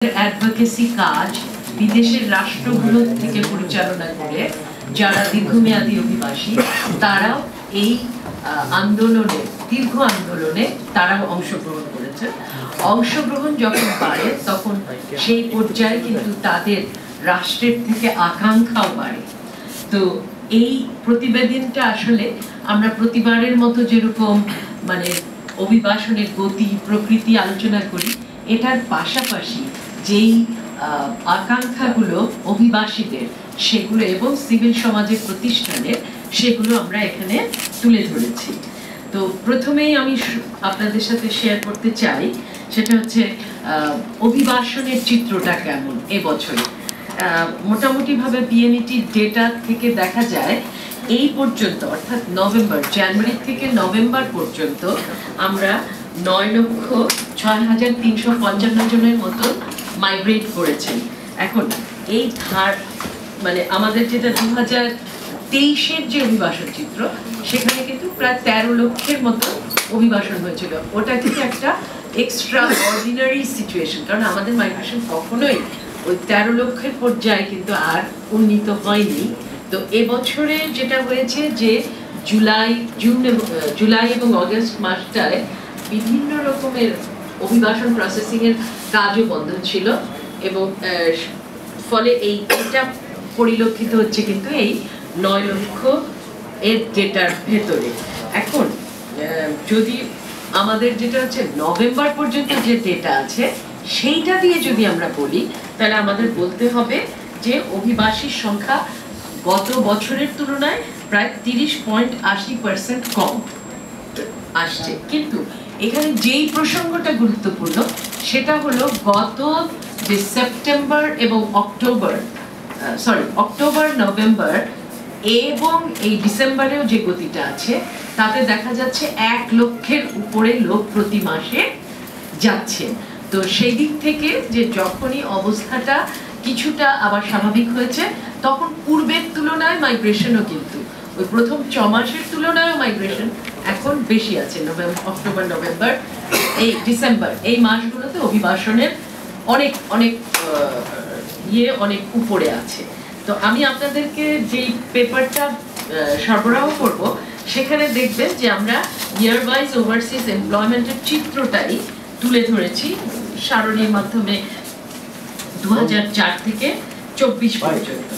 Advocacy কাজ বিদেশের রাষ্ট্রগুলো থেকে পরিচালনা করে যারা দীর্ঘমেয়াদী অভিবাসী তারাও এই আন্দোলনে দীর্ঘ আন্দোলনে তারাও অংশগ্রহণ করেছে। অংশগ্রহণ যখন বাড়ে তখন সেই পর্যায়ে কিন্তু তাদের রাষ্ট্রের থেকে আকাঙ্ক্ষাও বাড়ে। তো এই প্রতিবেদনটা আসলে আমরা প্রতিবারের মতো যেরকম মানে অভিবাসনের গতি প্রকৃতি আলোচনা করি, এটার পাশাপাশি যেই আকাঙ্ক্ষাগুলো অভিবাসীদের সেগুলো এবং সিভিল সমাজের প্রতিষ্ঠানের সেগুলো আমরা এখানে তুলে ধরেছি। তো প্রথমেই আমি আপনাদের সাথে শেয়ার করতে চাই সেটা হচ্ছে অভিবাসনের চিত্রটা কেমন এবছরে। মোটামুটি ভাবে বিএনইটি ডেটা থেকে দেখা যায় এই পর্যন্ত অর্থাৎ জানুয়ারি থেকে নভেম্বর পর্যন্ত আমরা 9,06,355 জনের মতো মাইগ্রেট করেছেন। এখন এই ধার মানে আমাদের যেটা 2023-এর যে অভিবাসন চিত্র সেখানে কিন্তু প্রায় 13 লক্ষের মতো অভিবাসন হয়েছিল। ওটা কিন্তু একটা এক্সট্রা অর্ডিনারি সিচুয়েশন, কারণ আমাদের মাইগ্রেশন কখনোই ওই 13 লক্ষের পর্যায়ে কিন্তু আর উন্নীত হয়নি। তো এবছরে যেটা হয়েছে যে জুলাই এবং অগস্ট মাসটায় বিভিন্ন রকমের অভিবাসন প্রসেসিং এর কাজও বন্ধ ছিল এবং ফলে এইটা পরিলক্ষিত হচ্ছে কিন্তু এই 9 লক্ষ এর ডেটার ভেতরে। এখন যদি আমাদের যেটা হচ্ছে নভেম্বর পর্যন্ত যে ডেটা আছে সেইটা দিয়ে যদি আমরা বলি তাহলে আমাদের বলতে হবে যে অভিবাসীর সংখ্যা গত বছরের তুলনায় প্রায় 30.80% কম আসছে। কিন্তু এখানে যেই প্রসঙ্গটা গুরুত্বপূর্ণ সেটা হলো গত যে সেপ্টেম্বর এবং অক্টোবর নভেম্বর এবং এই ডিসেম্বরেও যে গতিটা আছে তাতে দেখা যাচ্ছে 1 লক্ষের উপরে লোক প্রতি মাসে যাচ্ছে। তো সেই দিক থেকে যে যখনই অবস্থাটা কিছুটা আবার স্বাভাবিক হয়েছে তখন পূর্বের তুলনায় মাইগ্রেশনও কিন্তু ওই প্রথম 6 মাসের তুলনায় মাইগ্রেশন এখন বেশি আছে। অক্টোবর নভেম্বর এই ডিসেম্বর এই মাসগুলোতে অভিবাসনের অনেক অনেক উপরে আছে। তো আমি আপনাদেরকে যে পেপারটা সরবরাহ করব সেখানে দেখবেন যে আমরা ইয়ার ওয়াইজ ওভারসিজ এমপ্লয়মেন্টের চিত্রটাই তুলে ধরেছি সারণীর মাধ্যমে 2004 থেকে 24 পর্যন্ত।